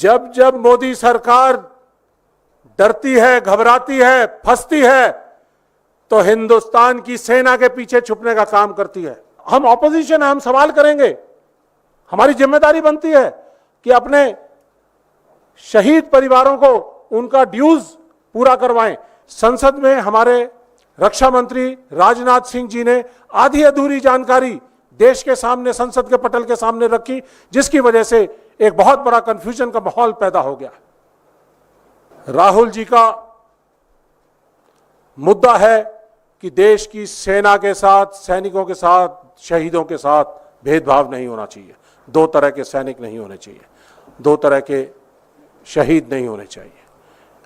जब जब मोदी सरकार डरती है, घबराती है, फंसती है, तो हिंदुस्तान की सेना के पीछे छुपने का काम करती है। हम ऑपोजिशन है, हम सवाल करेंगे। हमारी जिम्मेदारी बनती है कि अपने शहीद परिवारों को उनका ड्यूज पूरा करवाएं। संसद में हमारे रक्षा मंत्री राजनाथ सिंह जी ने आधी अधूरी जानकारी देश के सामने, संसद के पटल के सामने रखी, जिसकी वजह से एक बहुत बड़ा कंफ्यूजन का माहौल पैदा हो गया। राहुल जी का मुद्दा है कि देश की सेना के साथ, सैनिकों के साथ, शहीदों के साथ भेदभाव नहीं होना चाहिए। दो तरह के सैनिक नहीं होने चाहिए, दो तरह के शहीद नहीं होने चाहिए।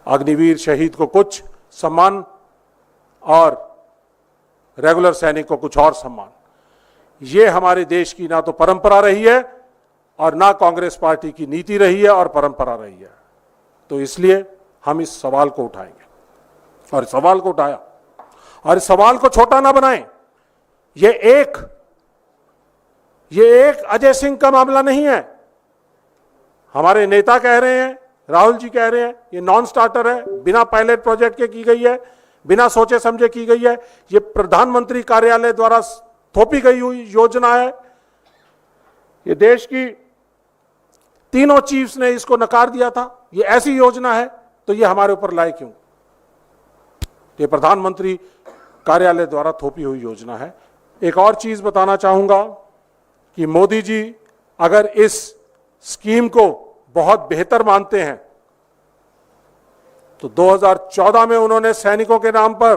अग्निवीर शहीद को कुछ सम्मान और रेगुलर सैनिक को कुछ और सम्मान। ये हमारे देश की ना तो परंपरा रही है और ना कांग्रेस पार्टी की नीति रही है और परंपरा रही है। तो इसलिए हम इस सवाल को उठाएंगे और इस सवाल को उठाया और इस सवाल को छोटा ना बनाएं। ये एक अजय सिंह का मामला नहीं है। हमारे नेता कह रहे हैं, राहुल जी कह रहे हैं, ये नॉन स्टार्टर है, बिना पायलट प्रोजेक्ट के की गई है, बिना सोचे समझे की गई है। ये प्रधानमंत्री कार्यालय द्वारा थोपी गई हुई योजना है। ये देश की तीनों चीफ्स ने इसको नकार दिया था। ये ऐसी योजना है तो ये हमारे ऊपर लाए क्यों? ये प्रधानमंत्री कार्यालय द्वारा थोपी हुई योजना है। एक और चीज बताना चाहूंगा कि मोदी जी अगर इस स्कीम को बहुत बेहतर मानते हैं तो 2014 में उन्होंने सैनिकों के नाम पर,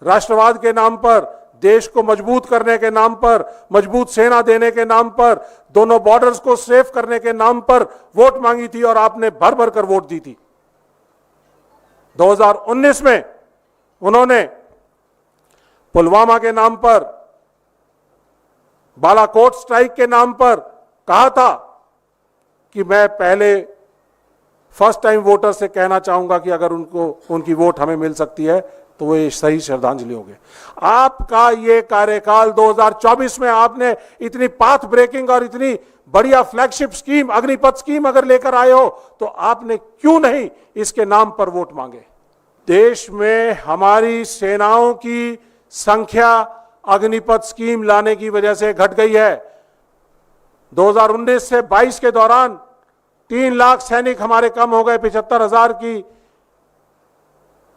राष्ट्रवाद के नाम पर, देश को मजबूत करने के नाम पर, मजबूत सेना देने के नाम पर, दोनों बॉर्डर्स को सेफ करने के नाम पर वोट मांगी थी और आपने भर भर कर वोट दी थी। 2019 में उन्होंने पुलवामा के नाम पर, बालाकोट स्ट्राइक के नाम पर कहा था कि मैं पहले फर्स्ट टाइम वोटर से कहना चाहूंगा कि अगर उनकी वोट हमें मिल सकती है तो वो सही श्रद्धांजलि होगी। आपका ये कार्यकाल 2024 में आपने इतनी पाथ ब्रेकिंग और इतनी बढ़िया फ्लैगशिप स्कीम, अग्निपथ स्कीम अगर लेकर आए हो तो आपने क्यों नहीं इसके नाम पर वोट मांगे? देश में हमारी सेनाओं की संख्या अग्निपथ स्कीम लाने की वजह से घट गई है। 2019 से 22 के दौरान 3 लाख सैनिक हमारे कम हो गए। 75,000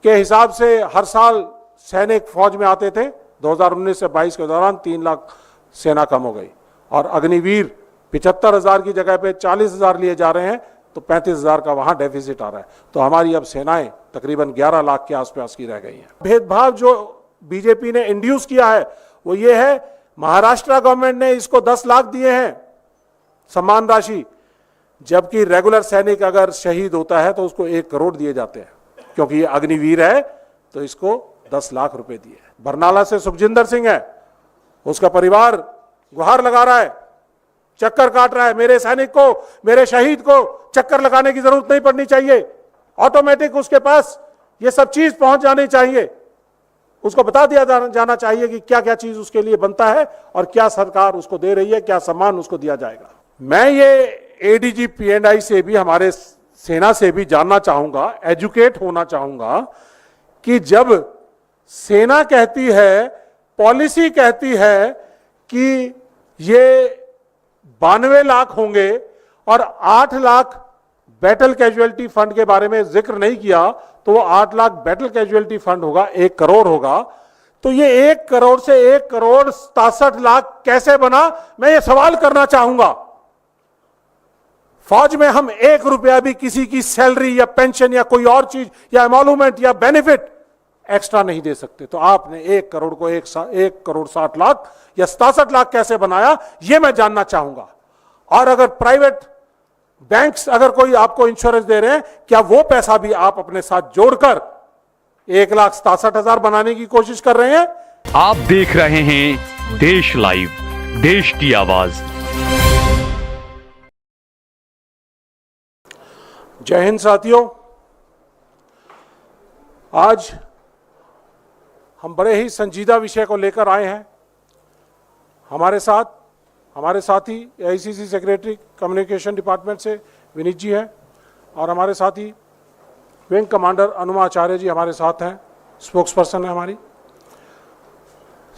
के हिसाब से हर साल सैनिक फौज में आते थे। 2019 से 22 के दौरान 3 लाख सेना कम हो गई और अग्निवीर 75,000 की जगह पे 40,000 लिए जा रहे हैं, तो 35,000 का वहां डेफिसिट आ रहा है। तो हमारी अब सेनाएं तकरीबन 11 लाख के आसपास की रह गई हैं। भेदभाव जो बीजेपी ने इंड्यूस किया है वो ये है, महाराष्ट्र गवर्नमेंट ने इसको 10 लाख दिए हैं सम्मान राशि, जबकि रेगुलर सैनिक अगर शहीद होता है तो उसको 1 करोड़ दिए जाते हैं। क्योंकि ये अग्निवीर है तो इसको 10 लाख रुपए दिए। बरनाला से सुखजिंदर सिंह है, उसका परिवार गुहार लगा रहा है, चक्कर काट रहा है, मेरे सैनिक को, मेरे शहीद को चक्कर लगाने की जरूरत नहीं पड़नी चाहिए, ऑटोमेटिक उसके पास ये सब चीज पहुंच जानी चाहिए। उसको बता दिया जाना चाहिए कि क्या क्या चीज उसके लिए बनता है और क्या सरकार उसको दे रही है, क्या सम्मान उसको दिया जाएगा। मैं ये एडीजी P&I से भी, हमारे सेना से भी जानना चाहूंगा, एजुकेट होना चाहूंगा कि जब सेना कहती है, पॉलिसी कहती है कि ये 92 लाख होंगे और 8 लाख बैटल कैजुअलिटी फंड के बारे में जिक्र नहीं किया, तो वो 8 लाख बैटल कैजुअलिटी फंड होगा, 1 करोड़ होगा। तो ये 1 करोड़ से 1 करोड़ 67 लाख कैसे बना, मैं ये सवाल करना चाहूंगा। फौज में हम 1 रुपया भी किसी की सैलरी या पेंशन या कोई और चीज या एमोलूमेंट या बेनिफिट एक्स्ट्रा नहीं दे सकते। तो आपने 1 करोड़ को 1 करोड़ 60 लाख या 67 लाख कैसे बनाया, यह मैं जानना चाहूंगा। और अगर प्राइवेट बैंक्स अगर कोई आपको इंश्योरेंस दे रहे हैं, क्या वो पैसा भी आप अपने साथ जोड़कर 1,67,000 बनाने की कोशिश कर रहे हैं? आप देख रहे हैं देश लाइव, देश की आवाज। जय हिंद साथियों, आज हम बड़े ही संजीदा विषय को लेकर आए हैं। हमारे साथी AICC सेक्रेटरी कम्युनिकेशन डिपार्टमेंट से विनीत जी हैं और हमारे साथ ही विंग कमांडर अनुमा आचार्य जी हमारे साथ हैं, स्पोक्स पर्सन है हमारी।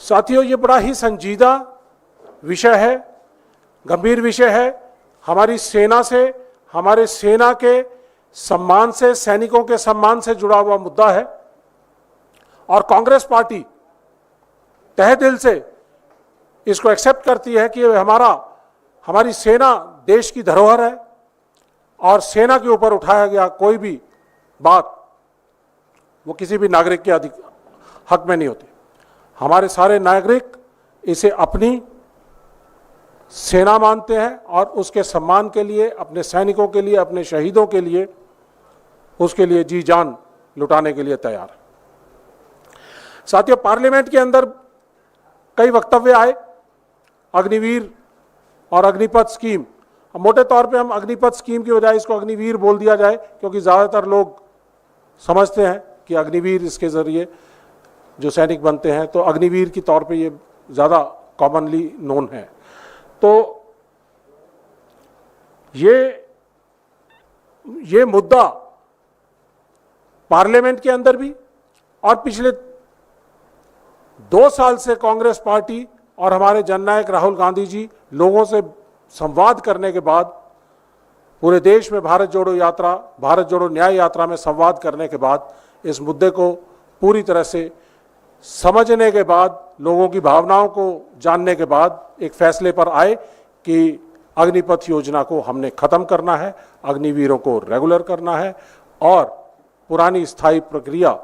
साथियों, ये बड़ा ही संजीदा विषय है, गंभीर विषय है। हमारी सेना से, हमारे सेना के सम्मान से, सैनिकों के सम्मान से जुड़ा हुआ मुद्दा है और कांग्रेस पार्टी तहे दिल से इसको एक्सेप्ट करती है कि हमारी सेना देश की धरोहर है और सेना के ऊपर उठाया गया कोई भी बात वो किसी भी नागरिक के हक में नहीं होती। हमारे सारे नागरिक इसे अपनी सेना मानते हैं और उसके सम्मान के लिए, अपने सैनिकों के लिए, अपने शहीदों के लिए, उसके लिए जी जान लुटाने के लिए तैयार है। साथियों, पार्लियामेंट के अंदर कई वक्तव्य आए अग्निवीर और अग्निपथ स्कीम। मोटे तौर पे हम अग्निपथ स्कीम की बजाय इसको अग्निवीर बोल दिया जाए, क्योंकि ज़्यादातर लोग समझते हैं कि अग्निवीर इसके ज़रिए जो सैनिक बनते हैं, तो अग्निवीर के तौर पे ये ज़्यादा कॉमनली नोन है। तो ये मुद्दा पार्लियामेंट के अंदर भी और पिछले 2 साल से कांग्रेस पार्टी और हमारे जननायक राहुल गांधी जी लोगों से संवाद करने के बाद, पूरे देश में भारत जोड़ो यात्रा, भारत जोड़ो न्याय यात्रा में संवाद करने के बाद, इस मुद्दे को पूरी तरह से समझने के बाद, लोगों की भावनाओं को जानने के बाद एक फैसले पर आए कि अग्निपथ योजना को हमने खत्म करना है, अग्निवीरों को रेगुलर करना है और पुरानी स्थायी प्रक्रिया,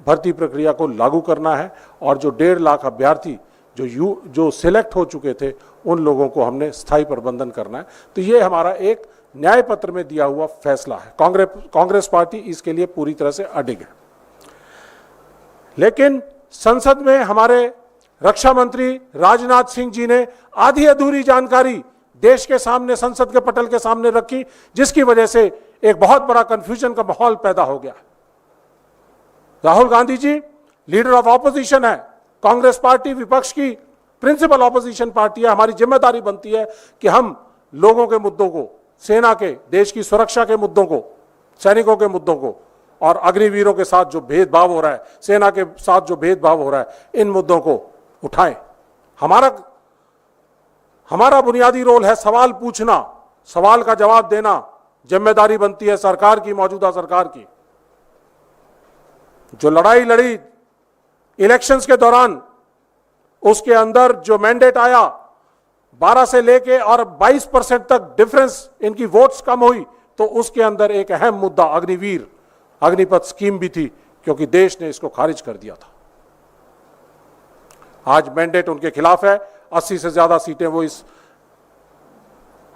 भर्ती प्रक्रिया को लागू करना है और जो 1.5 लाख अभ्यर्थी जो सिलेक्ट हो चुके थे उन लोगों को हमने स्थायी प्रबंधन करना है। तो ये हमारा एक न्याय पत्र में दिया हुआ फैसला है। कांग्रेस पार्टी इसके लिए पूरी तरह से अडिग है। लेकिन संसद में हमारे रक्षा मंत्री राजनाथ सिंह जी ने आधी अधूरी जानकारी देश के सामने, संसद के पटल के सामने रखी, जिसकी वजह से एक बहुत बड़ा कंफ्यूजन का माहौल पैदा हो गया। Rahul Gandhi ji leader of opposition है, कांग्रेस पार्टी विपक्ष की प्रिंसिपल ऑपोजिशन पार्टी है। हमारी जिम्मेदारी बनती है कि हम लोगों के मुद्दों को, सेना के, देश की सुरक्षा के मुद्दों को, सैनिकों के मुद्दों को और अग्निवीरों के साथ जो भेदभाव हो रहा है, सेना के साथ जो भेदभाव हो रहा है, इन मुद्दों को उठाएं। हमारा बुनियादी रोल है सवाल पूछना, सवाल का जवाब देना। जिम्मेदारी बनती है सरकार की, मौजूदा सरकार की। जो लड़ाई लड़ी इलेक्शंस के दौरान, उसके अंदर जो मैंडेट आया 12 से लेके और 22% तक डिफरेंस, इनकी वोट्स कम हुई, तो उसके अंदर एक अहम मुद्दा अग्निवीर, अग्निपथ स्कीम भी थी, क्योंकि देश ने इसको खारिज कर दिया था। आज मैंडेट उनके खिलाफ है, 80 से ज्यादा सीटें वो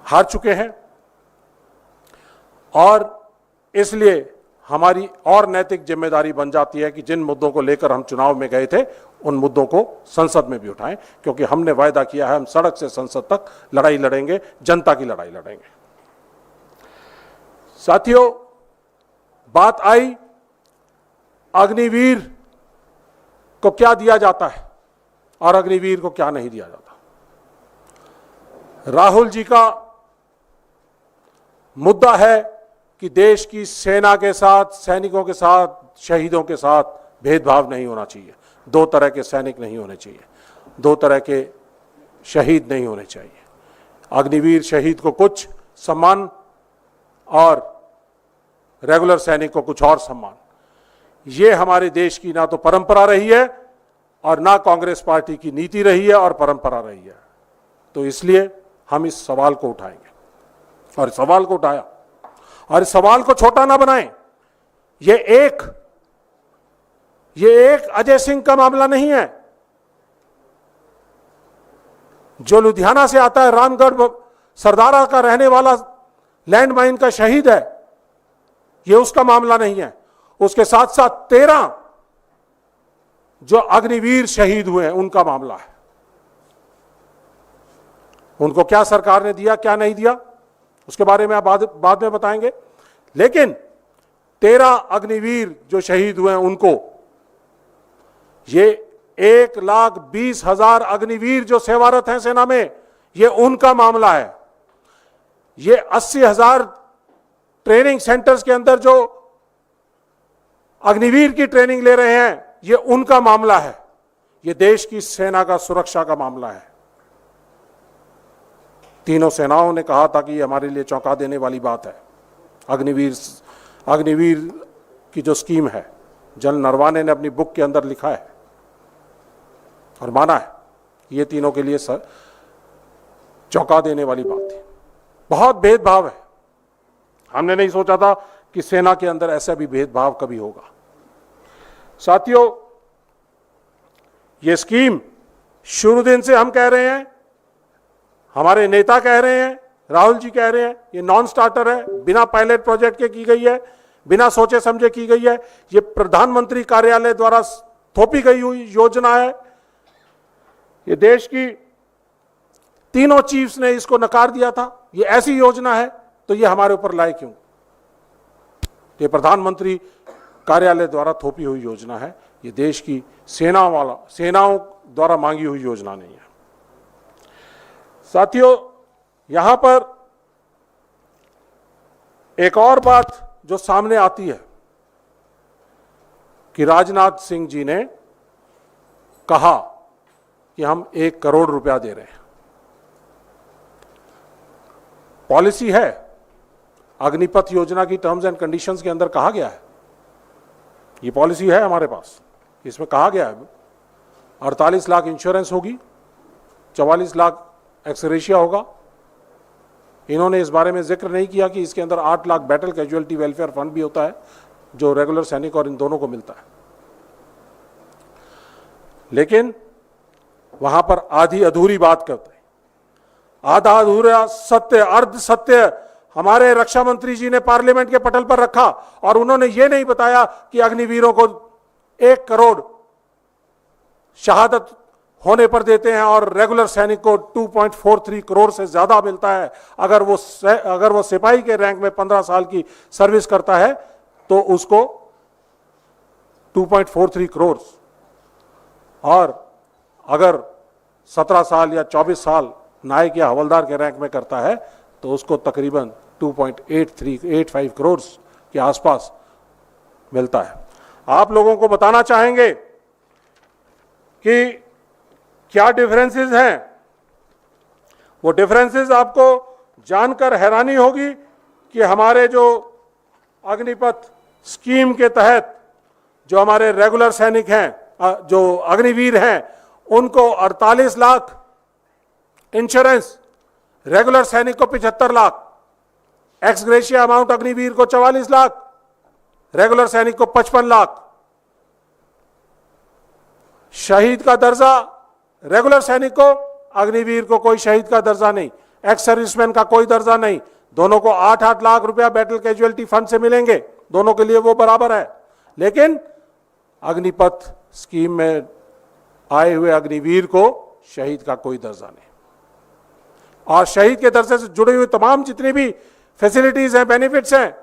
हार चुके हैं और इसलिए हमारी और नैतिक जिम्मेदारी बन जाती है कि जिन मुद्दों को लेकर हम चुनाव में गए थे उन मुद्दों को संसद में भी उठाएं, क्योंकि हमने वायदा किया है हम सड़क से संसद तक लड़ाई लड़ेंगे, जनता की लड़ाई लड़ेंगे। साथियों, बात आई अग्निवीर को क्या दिया जाता है और अग्निवीर को क्या नहीं दिया जाता। राहुल जी का मुद्दा है कि देश की सेना के साथ, सैनिकों के साथ, शहीदों के साथ भेदभाव नहीं होना चाहिए। 2 तरह के सैनिक नहीं होने चाहिए, 2 तरह के शहीद नहीं होने चाहिए। अग्निवीर शहीद को कुछ सम्मान और रेगुलर सैनिक को कुछ और सम्मान। ये हमारे देश की ना तो परंपरा रही है और ना कांग्रेस पार्टी की नीति रही है और परंपरा रही है। तो इसलिए हम इस सवाल को उठाएंगे और इस सवाल को उठाया और इस सवाल को छोटा ना बनाएं। ये एक अजय सिंह का मामला नहीं है जो लुधियाना से आता है, रामगढ़ सरदारा का रहने वाला लैंडमाइन का शहीद है। ये उसका मामला नहीं है। उसके साथ साथ 13 जो अग्निवीर शहीद हुए हैं उनका मामला है। उनको क्या सरकार ने दिया, क्या नहीं दिया, उसके बारे में आप बाद में बताएंगे। लेकिन 13 अग्निवीर जो शहीद हुए हैं उनको, ये 1,20,000 अग्निवीर जो सेवारत हैं सेना में, ये उनका मामला है। ये 80,000 ट्रेनिंग सेंटर्स के अंदर जो अग्निवीर की ट्रेनिंग ले रहे हैं, ये उनका मामला है, ये देश की सेना का सुरक्षा का मामला है। तीनों सेनाओं ने कहा था कि ये हमारे लिए चौंका देने वाली बात है। अग्निवीर की जो स्कीम है, जनरल नरवाने ने अपनी बुक के अंदर लिखा है और माना है कि ये तीनों के लिए चौंका देने वाली बात थी। बहुत भेदभाव है। हमने नहीं सोचा था कि सेना के अंदर ऐसा भी भेदभाव कभी होगा। साथियों, ये स्कीम शुरू दिन से हम कह रहे हैं, हमारे नेता कह रहे हैं, राहुल जी कह रहे हैं, ये नॉन स्टार्टर है, बिना पायलट प्रोजेक्ट के की गई है, बिना सोचे समझे की गई है। ये प्रधानमंत्री कार्यालय द्वारा थोपी गई हुई योजना है। ये देश की तीनों चीफ्स ने इसको नकार दिया था। ये ऐसी योजना है तो ये हमारे ऊपर लाए क्यों? ये प्रधानमंत्री कार्यालय द्वारा थोपी हुई योजना है। ये देश की सेनाओं द्वारा मांगी हुई योजना नहीं है। साथियों, यहां पर एक और बात जो सामने आती है कि राजनाथ सिंह जी ने कहा कि हम 1 करोड़ रुपया दे रहे हैं। पॉलिसी है, अग्निपथ योजना की टर्म्स एंड कंडीशंस के अंदर कहा गया है, ये पॉलिसी है हमारे पास। इसमें कहा गया है 48 लाख इंश्योरेंस होगी, 44 लाख एक्सग्रेशिया होगा। इन्होंने इस बारे में जिक्र नहीं किया कि इसके अंदर 8 lakh battle casualty welfare fund भी होता है, जो रेगुलर सैनिक और इन दोनों को मिलता है। लेकिन वहां पर आधी अधूरी बात करते हैं, आधा अधूरा सत्य, अर्ध सत्य हमारे रक्षा मंत्री जी ने पार्लियामेंट के पटल पर रखा और उन्होंने ये नहीं बताया कि अग्निवीरों को 1 करोड़ शहादत होने पर देते हैं और रेगुलर सैनिक को 2.43 करोड़ से ज्यादा मिलता है। अगर वो सिपाही के रैंक में 15 साल की सर्विस करता है तो उसको 2.43 करोड़, और अगर 17 साल या 24 साल नायक या हवलदार के रैंक में करता है तो उसको तकरीबन 2.85 करोड़ के आसपास मिलता है। आप लोगों को बताना चाहेंगे कि क्या डिफरेंसेस हैं। वो डिफरेंसेस आपको जानकर हैरानी होगी कि हमारे जो अग्निपथ स्कीम के तहत जो हमारे रेगुलर सैनिक हैं, जो अग्निवीर हैं, उनको 48 लाख इंश्योरेंस, रेगुलर सैनिक को 75 lakh, x gratia amount Agniveer को 44 लाख, रेगुलर सैनिक को 55 लाख, शहीद का दर्जा रेगुलर सैनिक को, अग्निवीर को कोई शहीद का दर्जा नहीं, एक्स सर्विसमैन का कोई दर्जा नहीं। दोनों को 8-8 लाख रुपया बैटल कैजुअलिटी फंड से मिलेंगे, दोनों के लिए वो बराबर है। लेकिन अग्निपथ स्कीम में आए हुए अग्निवीर को शहीद का कोई दर्जा नहीं, और शहीद के दर्जे से जुड़ी हुई तमाम जितनी भी फैसिलिटीज हैं, बेनिफिट्स हैं,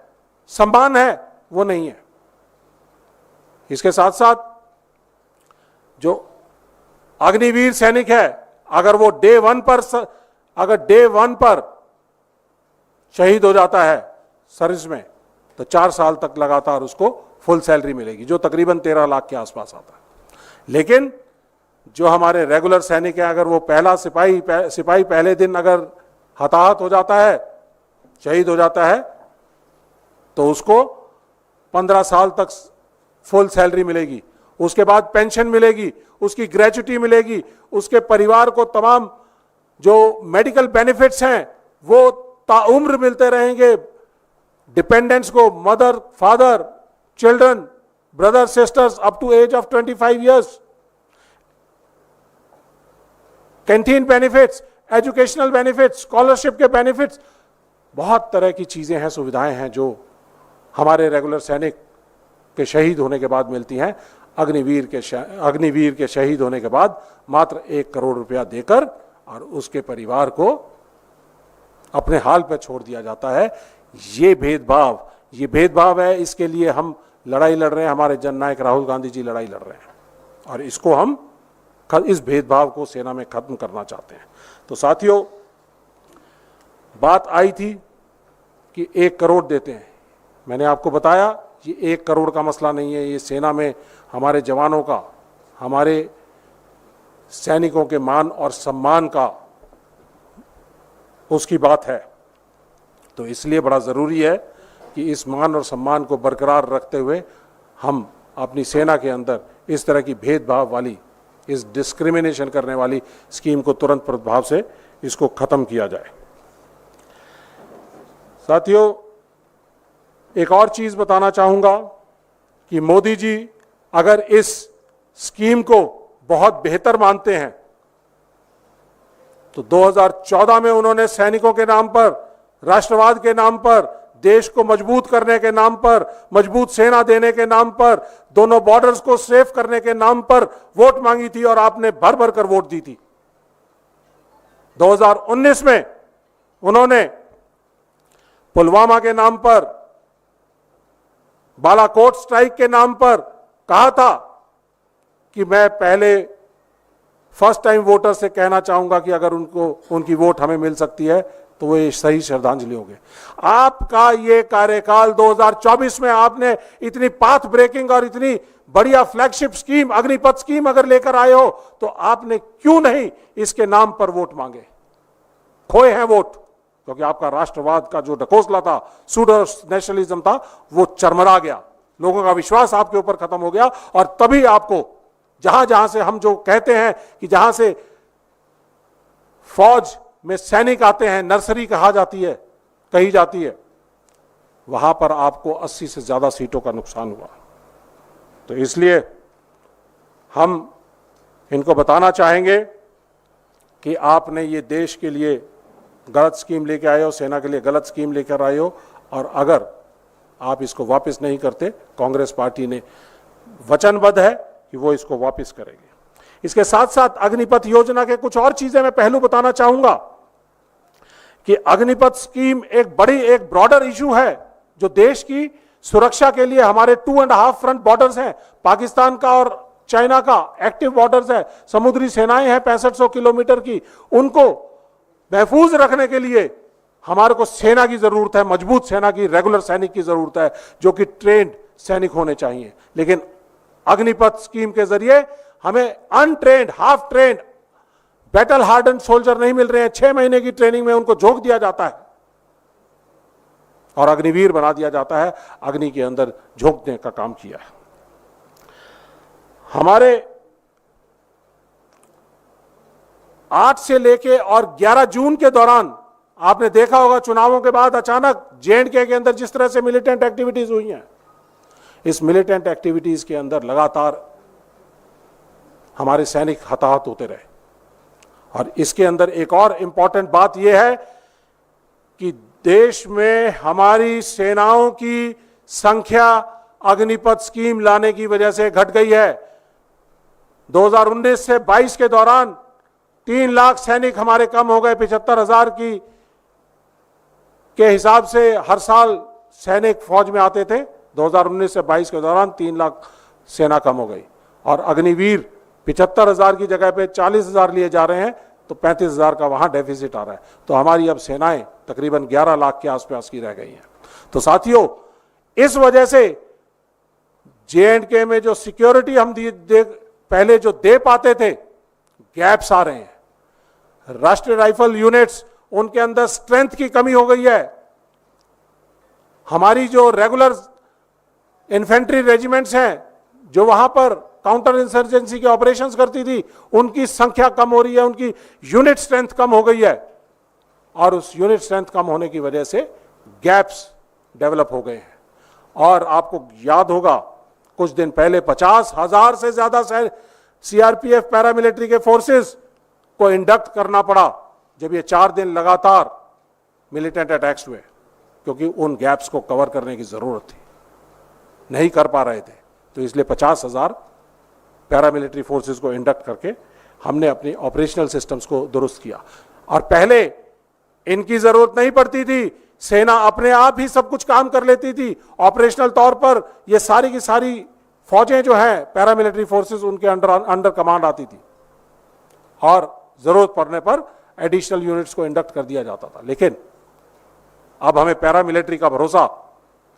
सम्मान है, वो नहीं है। इसके साथ साथ जो अग्निवीर सैनिक है, अगर वो डे वन पर शहीद हो जाता है सर्विस में, तो 4 साल तक लगातार उसको फुल सैलरी मिलेगी, जो तकरीबन 13 लाख के आसपास आता है। लेकिन जो हमारे रेगुलर सैनिक हैं, अगर वो पहला सिपाही पहले दिन अगर हताहत हो जाता है, शहीद हो जाता है, तो उसको 15 साल तक फुल सैलरी मिलेगी, उसके बाद पेंशन मिलेगी, उसकी ग्रेच्युटी मिलेगी, उसके परिवार को तमाम जो मेडिकल बेनिफिट्स हैं वो ताउम्र मिलते रहेंगे। डिपेंडेंट्स को, mother, father, children, brother, sisters up to age of 25 years, canteen benefits, educational benefits, scholarship के बेनिफिट्स, बहुत तरह की चीजें हैं, सुविधाएं हैं जो हमारे रेगुलर सैनिक के शहीद होने के बाद मिलती हैं। अग्निवीर के शहीद होने के बाद मात्र 1 करोड़ रुपया देकर और उसके परिवार को अपने हाल पर छोड़ दिया जाता है। ये भेदभाव है। इसके लिए हम लड़ाई लड़ रहे हैं, हमारे जननायक राहुल गांधी जी लड़ाई लड़ रहे हैं, और इसको हम इस भेदभाव को सेना में खत्म करना चाहते हैं। तो साथियों, बात आई थी कि 1 करोड़ देते हैं। मैंने आपको बताया ये 1 करोड़ का मसला नहीं है, ये सेना में हमारे जवानों का, हमारे सैनिकों के मान और सम्मान का उसकी बात है। तो इसलिए बड़ा ज़रूरी है कि इस मान और सम्मान को बरकरार रखते हुए हम अपनी सेना के अंदर इस तरह की भेदभाव वाली, इस डिस्क्रिमिनेशन करने वाली स्कीम को तुरंत प्रभाव से इसको ख़त्म किया जाए। साथियों, एक और चीज़ बताना चाहूँगा कि मोदी जी अगर इस स्कीम को बहुत बेहतर मानते हैं तो 2014 में उन्होंने सैनिकों के नाम पर, राष्ट्रवाद के नाम पर, देश को मजबूत करने के नाम पर, मजबूत सेना देने के नाम पर, दोनों बॉर्डर्स को सेफ करने के नाम पर वोट मांगी थी और आपने भर भर कर वोट दी थी। 2019 में उन्होंने पुलवामा के नाम पर, बालाकोट स्ट्राइक के नाम पर कहा था कि मैं पहले फर्स्ट टाइम वोटर से कहना चाहूंगा कि अगर उनकी वोट हमें मिल सकती है तो वो सही श्रद्धांजलि होगी। आपका ये कार्यकाल 2024 में आपने इतनी पाथ ब्रेकिंग और इतनी बढ़िया फ्लैगशिप स्कीम, अग्निपथ स्कीम अगर लेकर आए हो तो आपने क्यों नहीं इसके नाम पर वोट मांगे? खोए हैं वोट, क्योंकि आपका राष्ट्रवाद का जो ढकोसला था, सूडो नेशनलिज्म था, वो चरमरा गया, लोगों का विश्वास आपके ऊपर खत्म हो गया। और तभी आपको जहां जहां से हम जो कहते हैं कि जहां से फौज में सैनिक आते हैं, नर्सरी कही जाती है, वहां पर आपको 80 से ज्यादा सीटों का नुकसान हुआ। तो इसलिए हम इनको बताना चाहेंगे कि आपने ये देश के लिए गलत स्कीम लेके आए हो, सेना के लिए गलत स्कीम लेकर आए हो, और अगर आप इसको वापस नहीं करते, कांग्रेस पार्टी ने वचनबद्ध है कि वो इसको वापस करेगी। इसके साथ साथ अग्निपथ योजना के कुछ और चीजें मैं पहलू बताना चाहूंगा कि अग्निपथ स्कीम एक ब्रॉडर इशू है जो देश की सुरक्षा के लिए, हमारे 2.5 फ्रंट बॉर्डर्स हैं, पाकिस्तान का और चाइना का एक्टिव बॉर्डर्स है, समुद्री सेनाएं हैं 6500 किलोमीटर की, उनको महफूज रखने के लिए हमारे को सेना की जरूरत है, मजबूत सेना की, रेगुलर सैनिक की जरूरत है जो कि ट्रेंड सैनिक होने चाहिए। लेकिन अग्निपथ स्कीम के जरिए हमें untrained, half trend, battle harden soldier नहीं मिल रहे हैं। 6 महीने की ट्रेनिंग में उनको झोंक दिया जाता है और अग्निवीर बना दिया जाता है, अग्नि के अंदर झोंकने का काम किया है। हमारे 8 से लेके और 11 जून के दौरान आपने देखा होगा, चुनावों के बाद अचानक J&K के अंदर जिस तरह से मिलिटेंट एक्टिविटीज हुई हैं, इस मिलिटेंट एक्टिविटीज के अंदर लगातार हमारे सैनिक हताहत होते रहे। और इसके अंदर एक और इंपॉर्टेंट बात यह है कि देश में हमारी सेनाओं की संख्या अग्निपथ स्कीम लाने की वजह से घट गई है। 2019 से 22 के दौरान 3 लाख सैनिक हमारे कम हो गए। 75,000 के हिसाब से हर साल सैनिक फौज में आते थे। 2019 से 22 के दौरान 3 लाख सेना कम हो गई और अग्निवीर 75,000 की जगह पे 40,000 लिए जा रहे हैं, तो 35,000 का वहां डेफिसिट आ रहा है। तो हमारी अब सेनाएं तकरीबन 11 लाख के आसपास की रह गई हैं। तो साथियों, इस वजह से J&K में जो सिक्योरिटी हम पहले जो दे पाते थे, गैप्स आ रहे हैं। राष्ट्रीय राइफल यूनिट्स, उनके अंदर स्ट्रेंथ की कमी हो गई है। हमारी जो रेगुलर इन्फेंट्री रेजिमेंट्स हैं जो वहां पर काउंटर इंसर्जेंसी के ऑपरेशंस करती थी, उनकी संख्या कम हो रही है, उनकी यूनिट स्ट्रेंथ कम हो गई है और उस यूनिट स्ट्रेंथ कम होने की वजह से गैप्स डेवलप हो गए हैं। और आपको याद होगा, कुछ दिन पहले 50,000 से ज्यादा CRPF पैरामिलिट्री के फोर्सेस को इंडक्ट करना पड़ा जब ये 4 दिन लगातार मिलिटेंट अटैक्स हुए, क्योंकि उन गैप्स को कवर करने की जरूरत थी, नहीं कर पा रहे थे। तो इसलिए 50,000 पैरामिलिट्री फोर्सेस को इंडक्ट करके हमने अपनी ऑपरेशनल सिस्टम्स को दुरुस्त किया। और पहले इनकी जरूरत नहीं पड़ती थी, सेना अपने आप ही सब कुछ काम कर लेती थी। ऑपरेशनल तौर पर ये सारी की सारी फौजें जो हैं पैरामिलिट्री फोर्सेस, उनके अंडर कमांड आती थी और जरूरत पड़ने पर एडिशनल यूनिट्स को इंडक्ट कर दिया जाता था। लेकिन अब हमें पैरामिलिट्री का भरोसा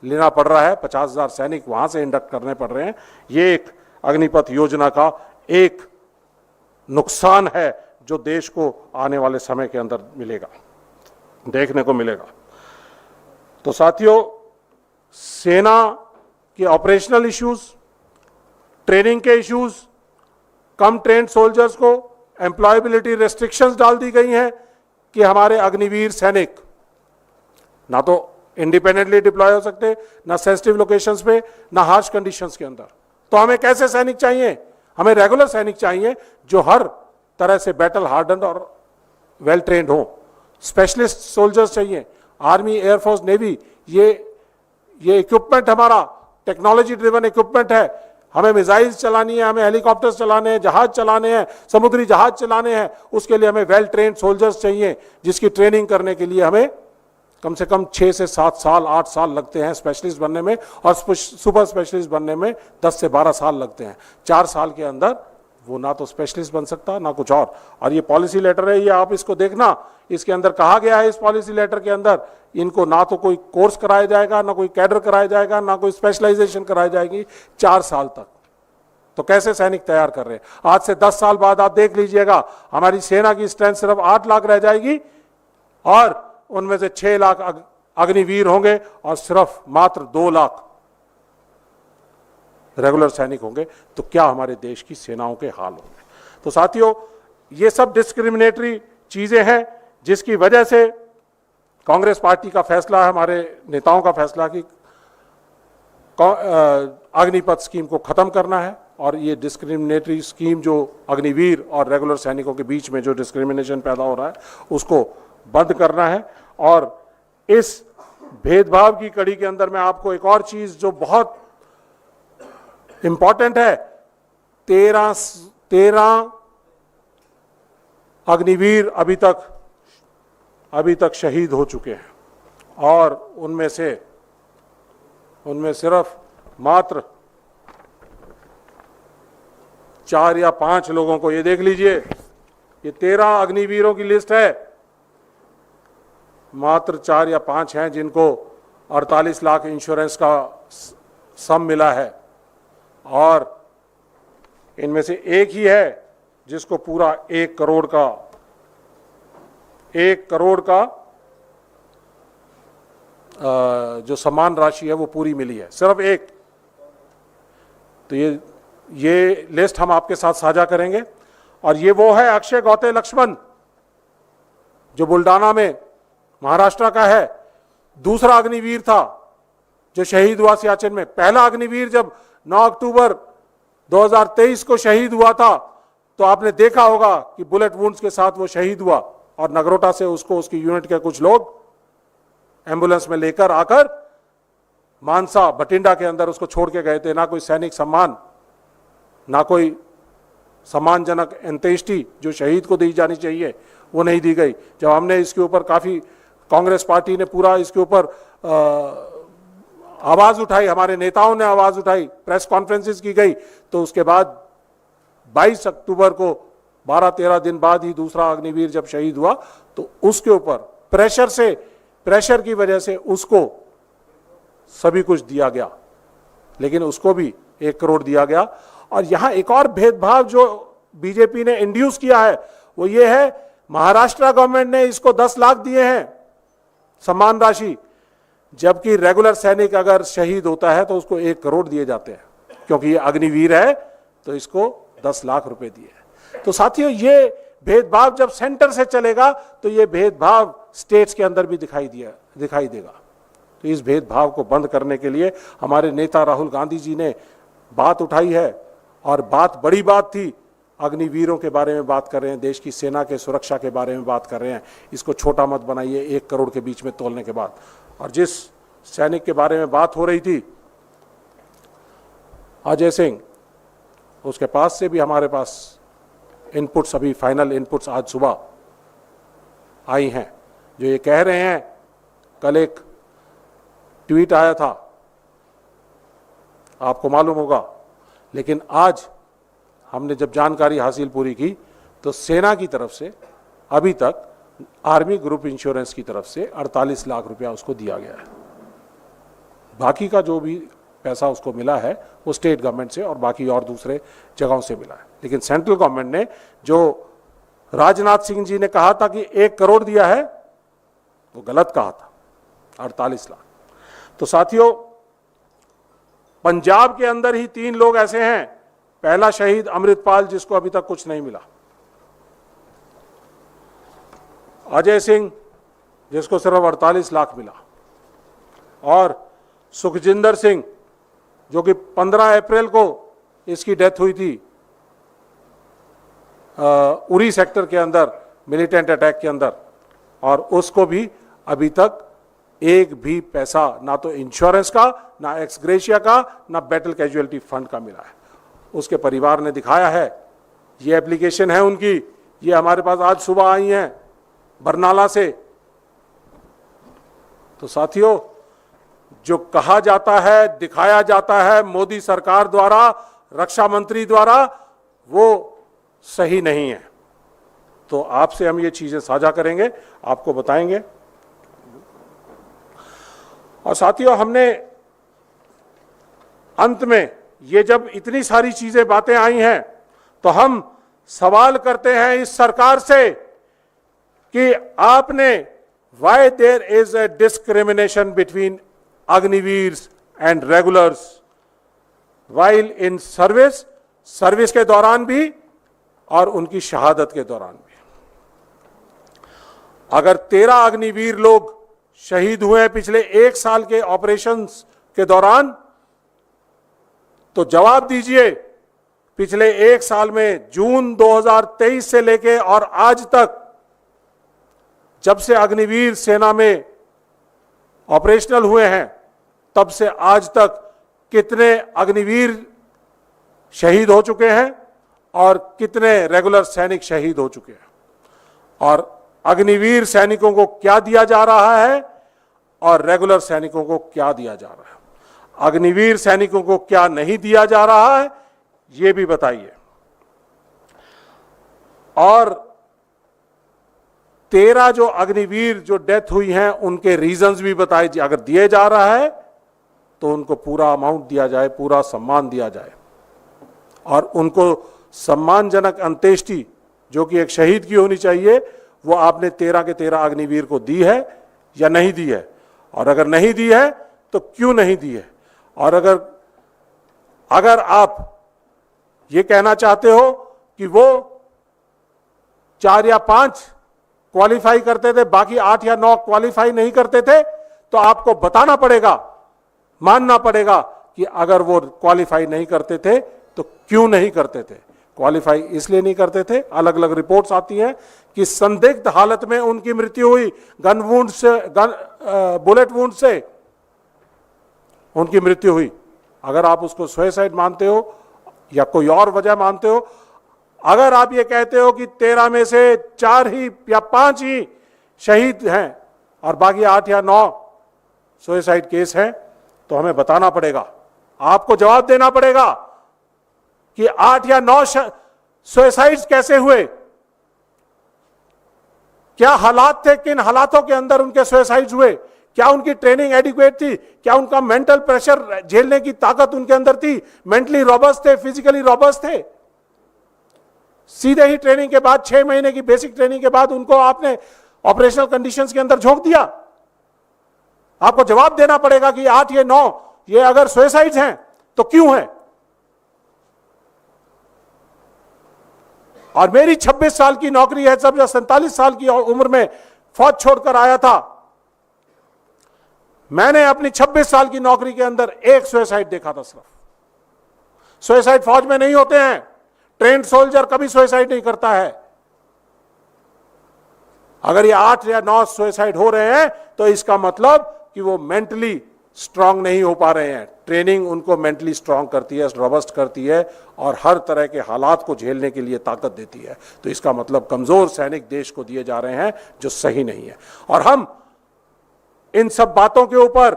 लेना पड़ रहा है, 50,000 सैनिक वहां से इंडक्ट करने पड़ रहे हैं। ये एक अग्निपथ योजना का एक नुकसान है जो देश को आने वाले समय के अंदर मिलेगा, देखने को मिलेगा। तो साथियों, सेना के ऑपरेशनल इश्यूज, ट्रेनिंग के इश्यूज, कम ट्रेंड सोल्जर्स को एम्प्लॉयबिलिटी रेस्ट्रिक्शंस डाल दी गई हैं कि हमारे अग्निवीर सैनिक ना तो इंडिपेंडेंटली डिप्लॉय हो सकते, ना सेंसिटिव लोकेशंस पे, ना हार्श कंडीशंस के अंदर। तो हमें कैसे सैनिक चाहिए? हमें रेगुलर सैनिक चाहिए जो हर तरह से बैटल हार्डन्ड और वेल ट्रेंड हो। स्पेशलिस्ट सोल्जर्स चाहिए, आर्मी, एयरफोर्स, नेवी, ये इक्विपमेंट हमारा टेक्नोलॉजी ड्रिवन इक्विपमेंट है। हमें मिसाइल्स चलानी है, हमें हेलीकॉप्टर्स चलाने हैं, जहाज चलाने हैं, समुद्री जहाज चलाने हैं, उसके लिए हमें वेल ट्रेन्ड सोल्जर्स चाहिए, जिसकी ट्रेनिंग करने के लिए हमें कम से कम 6 से 7 साल, 8 साल लगते हैं स्पेशलिस्ट बनने में, और सुपर स्पेशलिस्ट बनने में 10 से 12 साल लगते हैं। 4 साल के अंदर वो ना तो स्पेशलिस्ट बन सकता ना कुछ और ये पॉलिसी लेटर है, ये आप इसको देखना, इसके अंदर कहा गया है, इस पॉलिसी लेटर के अंदर इनको ना तो कोई कोर्स कराया जाएगा, ना कोई कैडर कराया जाएगा, ना कोई स्पेशलाइजेशन कराई जाएगी 4 साल तक। तो कैसे सैनिक तैयार कर रहे हैं? आज से 10 साल बाद आप देख लीजिएगा, हमारी सेना की स्ट्रेंथ सिर्फ 8 लाख रह जाएगी और उनमें से 6 लाख अग्निवीर होंगे और सिर्फ मात्र 2 लाख रेगुलर सैनिक होंगे। तो क्या हमारे देश की सेनाओं के हाल होंगे? तो साथियों, ये सब डिस्क्रिमिनेटरी चीजें हैं जिसकी वजह से कांग्रेस पार्टी का फैसला है, हमारे नेताओं का फैसला कि अग्निपथ स्कीम को खत्म करना है और ये डिस्क्रिमिनेटरी स्कीम जो अग्निवीर और रेगुलर सैनिकों के बीच में जो डिस्क्रिमिनेशन पैदा हो रहा है उसको बंद करना है। और इस भेदभाव की कड़ी के अंदर मैं आपको एक और चीज जो बहुत इंपॉर्टेंट है, 13 अग्निवीर अभी तक शहीद हो चुके हैं और उनमें सिर्फ मात्र 4 या 5 लोगों को, ये देख लीजिए, ये 13 अग्निवीरों की लिस्ट है, मात्र 4 या 5 हैं जिनको 48 लाख इंश्योरेंस का सम मिला है और इनमें से एक ही है जिसको पूरा 1 करोड़ का जो सम्मान राशि है वो पूरी मिली है, सिर्फ एक। तो ये लिस्ट हम आपके साथ साझा करेंगे। और ये वो है अक्षय गौते लक्ष्मण जो बुल्डाना में महाराष्ट्र का है, दूसरा अग्निवीर था जो शहीद हुआ सियाचिन में। पहला अग्निवीर जब 9 अक्टूबर 2023 को शहीद हुआ था तो आपने देखा होगा कि बुलेट वुंड्स के साथ वो शहीद हुआ और नगरोटा से उसको उसकी यूनिट के कुछ लोग एम्बुलेंस में लेकर आकर मानसा बठिंडा के अंदर उसको छोड़ के गए थे। ना कोई सैनिक सम्मान, ना कोई सम्मानजनक अंत्येष्टि जो शहीद को दी जानी चाहिए वो नहीं दी गई। जब हमने इसके ऊपर काफी, कांग्रेस पार्टी ने पूरा इसके ऊपर आवाज उठाई, हमारे नेताओं ने आवाज उठाई, प्रेस कॉन्फ्रेंसेस की गई, तो उसके बाद 22 अक्टूबर को 12-13 दिन बाद ही दूसरा अग्निवीर जब शहीद हुआ तो उसके ऊपर प्रेशर की वजह से उसको सभी कुछ दिया गया, लेकिन उसको भी 1 करोड़ दिया गया। और यहां एक और भेदभाव जो बीजेपी ने इंड्यूस किया है वो ये है, महाराष्ट्र गवर्नमेंट ने इसको 10 लाख दिए हैं सम्मान राशि, जबकि रेगुलर सैनिक अगर शहीद होता है तो उसको 1 करोड़ दिए जाते हैं, क्योंकि ये अग्निवीर है तो इसको 10 लाख रुपए दिए। तो साथियों, ये भेदभाव जब सेंटर से चलेगा तो ये भेदभाव स्टेट्स के अंदर भी दिखाई देगा। तो इस भेदभाव को बंद करने के लिए हमारे नेता राहुल गांधी जी ने बात उठाई है और बड़ी बात थी। अग्निवीरों के बारे में बात कर रहे हैं, देश की सेना के सुरक्षा के बारे में बात कर रहे हैं। इसको छोटा मत बनाइए 1 करोड़ के बीच में तोलने के बाद। और जिस सैनिक के बारे में बात हो रही थी, अजय सिंह, उसके पास से भी हमारे पास इनपुट्स, अभी फाइनल इनपुट्स आज सुबह आई हैं, जो ये कह रहे हैं, कल एक ट्वीट आया था, आपको मालूम होगा, लेकिन आज हमने जब जानकारी हासिल पूरी की तो सेना की तरफ से अभी तक आर्मी ग्रुप इंश्योरेंस की तरफ से 48 लाख रुपया उसको दिया गया है। बाकी का जो भी पैसा उसको मिला है वो स्टेट गवर्नमेंट से और बाकी और दूसरे जगहों से मिला है। लेकिन सेंट्रल गवर्नमेंट ने जो राजनाथ सिंह जी ने कहा था कि 1 करोड़ दिया है, वो गलत कहा था, 48 लाख। तो साथियों, पंजाब के अंदर ही 3 लोग ऐसे हैं। पहला शहीद अमृतपाल, जिसको अभी तक कुछ नहीं मिला, अजय सिंह, जिसको सिर्फ 48 लाख मिला, और सुखजिंदर सिंह, जो कि 15 अप्रैल को इसकी डेथ हुई थी उरी सेक्टर के अंदर मिलिटेंट अटैक के अंदर, और उसको भी अभी तक एक भी पैसा ना तो इंश्योरेंस का, ना एक्स ग्रेशिया का, ना बैटल कैजुअलिटी फंड का मिला है। उसके परिवार ने दिखाया है, ये एप्लीकेशन है उनकी, ये हमारे पास आज सुबह आई हैं बरनाला से। तो साथियों, जो कहा जाता है, दिखाया जाता है मोदी सरकार द्वारा, रक्षा मंत्री द्वारा, वो सही नहीं है। तो आपसे हम ये चीजें साझा करेंगे, आपको बताएंगे। और साथियों, हमने अंत में ये जब इतनी सारी चीजें बातें आई हैं, तो हम सवाल करते हैं इस सरकार से कि आपने why there is a discrimination between Agniveer and regulars while in service के दौरान भी और उनकी शहादत के दौरान भी। अगर 13 अग्निवीर लोग शहीद हुए हैं पिछले 1 साल के ऑपरेशंस के दौरान, तो जवाब दीजिए, पिछले 1 साल में जून 2023 से लेके और आज तक, जब से अग्निवीर सेना में ऑपरेशनल हुए हैं, तब से आज तक कितने अग्निवीर शहीद हो चुके हैं और कितने रेगुलर सैनिक शहीद हो चुके हैं, और अग्निवीर सैनिकों को क्या दिया जा रहा है और रेगुलर सैनिकों को क्या दिया जा रहा है, अग्निवीर सैनिकों को क्या नहीं दिया जा रहा है, ये भी बताइए। और 13 जो अग्निवीर जो डेथ हुई हैं, उनके रीजंस भी बताए। अगर दिए जा रहा है तो उनको पूरा अमाउंट दिया जाए, पूरा सम्मान दिया जाए, और उनको सम्मानजनक अंत्येष्टि जो कि एक शहीद की होनी चाहिए, वो आपने 13 के 13 अग्निवीर को दी है या नहीं दी है, और अगर नहीं दी है तो क्यों नहीं दी है। और अगर आप ये कहना चाहते हो कि वो 4 या 5 क्वालिफाई करते थे, बाकी 8 या 9 क्वालिफाई नहीं करते थे, तो आपको बताना पड़ेगा, मानना पड़ेगा कि अगर वो क्वालिफाई नहीं करते थे तो क्यों नहीं करते थे। क्वालिफाई इसलिए नहीं करते थे, अलग अलग रिपोर्ट्स आती हैं कि संदिग्ध हालत में उनकी मृत्यु हुई, गन वुंड से, बुलेट वुंड से उनकी मृत्यु हुई। अगर आप उसको सुसाइड मानते हो या कोई और वजह मानते हो, अगर आप ये कहते हो कि 13 में से 4 ही या 5 ही शहीद हैं और बाकी 8 या 9 सुसाइड केस हैं, तो हमें बताना पड़ेगा, आपको जवाब देना पड़ेगा कि 8 या 9 सुसाइड्स कैसे हुए, क्या हालात थे, किन हालातों के अंदर उनके सुसाइड्स हुए, क्या उनकी ट्रेनिंग एडिक्वेट थी, क्या उनका मेंटल प्रेशर झेलने की ताकत उनके अंदर थी, मेंटली रॉबस्ट थे, फिजिकली रॉबस्ट थे। सीधे ही ट्रेनिंग के बाद 6 महीने की बेसिक ट्रेनिंग के बाद उनको आपने ऑपरेशनल कंडीशंस के अंदर झोंक दिया। आपको जवाब देना पड़ेगा कि 8 या 9 ये अगर सुसाइड्स हैं तो क्यों हैं। और मेरी 26 साल की नौकरी है, जब 47 साल की उम्र में फौज छोड़कर आया था, मैंने अपनी 26 साल की नौकरी के अंदर एक सुसाइड देखा था सिर्फ। सुसाइड फौज में नहीं होते हैं, ट्रेंड सोल्जर कभी सुसाइड नहीं करता है। अगर ये 8 या 9 सुसाइड हो रहे हैं तो इसका मतलब कि वो मेंटली स्ट्रांग नहीं हो पा रहे हैं। ट्रेनिंग उनको मेंटली स्ट्रांग करती है, रॉबस्ट करती है और हर तरह के हालात को झेलने के लिए ताकत देती है। तो इसका मतलब कमजोर सैनिक देश को दिए जा रहे हैं, जो सही नहीं है। और हम इन सब बातों के ऊपर,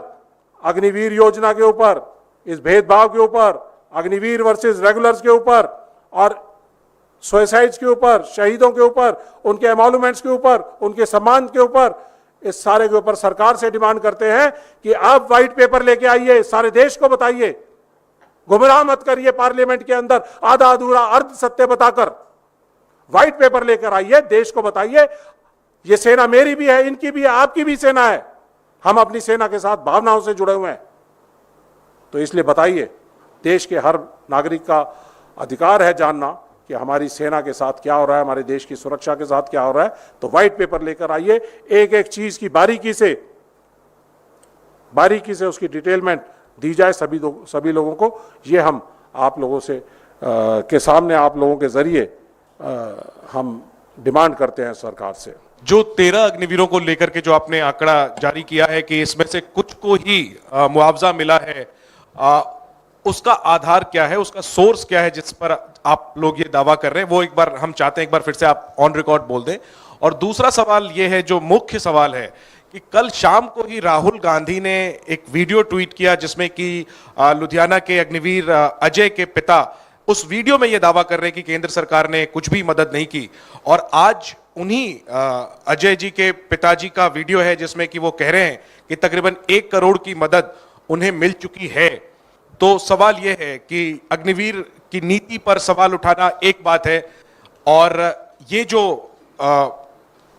अग्निवीर योजना के ऊपर, इस भेदभाव के ऊपर, अग्निवीर वर्सेस रेगुलर्स के ऊपर और सुसाइड्स के ऊपर, शहीदों के ऊपर, उनके एमोल्यूमेंट्स के ऊपर, उनके सम्मान के ऊपर इस सारे के ऊपर सरकार से डिमांड करते हैं कि आप व्हाइट पेपर लेके आइए, सारे देश को बताइए, गुमराह मत करिए पार्लियामेंट के अंदर आधा अधूरा अर्ध सत्य बताकर। व्हाइट पेपर लेकर आइए, देश को बताइए ये सेना मेरी भी है, इनकी भी है, आपकी भी सेना है, हम अपनी सेना के साथ भावनाओं से जुड़े हुए हैं। तो इसलिए बताइए, देश के हर नागरिक का अधिकार है जानना कि हमारी सेना के साथ क्या हो रहा है, हमारे देश की सुरक्षा के साथ क्या हो रहा है। तो व्हाइट पेपर लेकर आइए, एक एक चीज की बारीकी से उसकी डिटेलमेंट दी जाए सभी लोगों को। ये हम आप लोगों से के सामने, आप लोगों के जरिए हम डिमांड करते हैं सरकार से। जो 13 अग्निवीरों को लेकर के जो आपने आंकड़ा जारी किया है कि इसमें से कुछ को ही मुआवजा मिला है, उसका आधार क्या है, उसका सोर्स क्या है जिस पर आप लोग ये दावा कर रहे हैं, वो एक बार हम चाहते हैं एक बार फिर से आप ऑन रिकॉर्ड बोल दें। और दूसरा सवाल ये है, जो मुख्य सवाल है कि कल शाम को ही राहुल गांधी ने एक वीडियो ट्वीट किया जिसमें कि लुधियाना के अग्निवीर अजय के पिता उस वीडियो में यह दावा कर रहे हैं कि केंद्र सरकार ने कुछ भी मदद नहीं की। और आज उन्हीं अजय जी के पिताजी का वीडियो है जिसमें कि वो कह रहे हैं कि तकरीबन 1 करोड़ की मदद उन्हें मिल चुकी है। तो सवाल यह है कि अग्निवीर की नीति पर सवाल उठाना एक बात है, और ये जो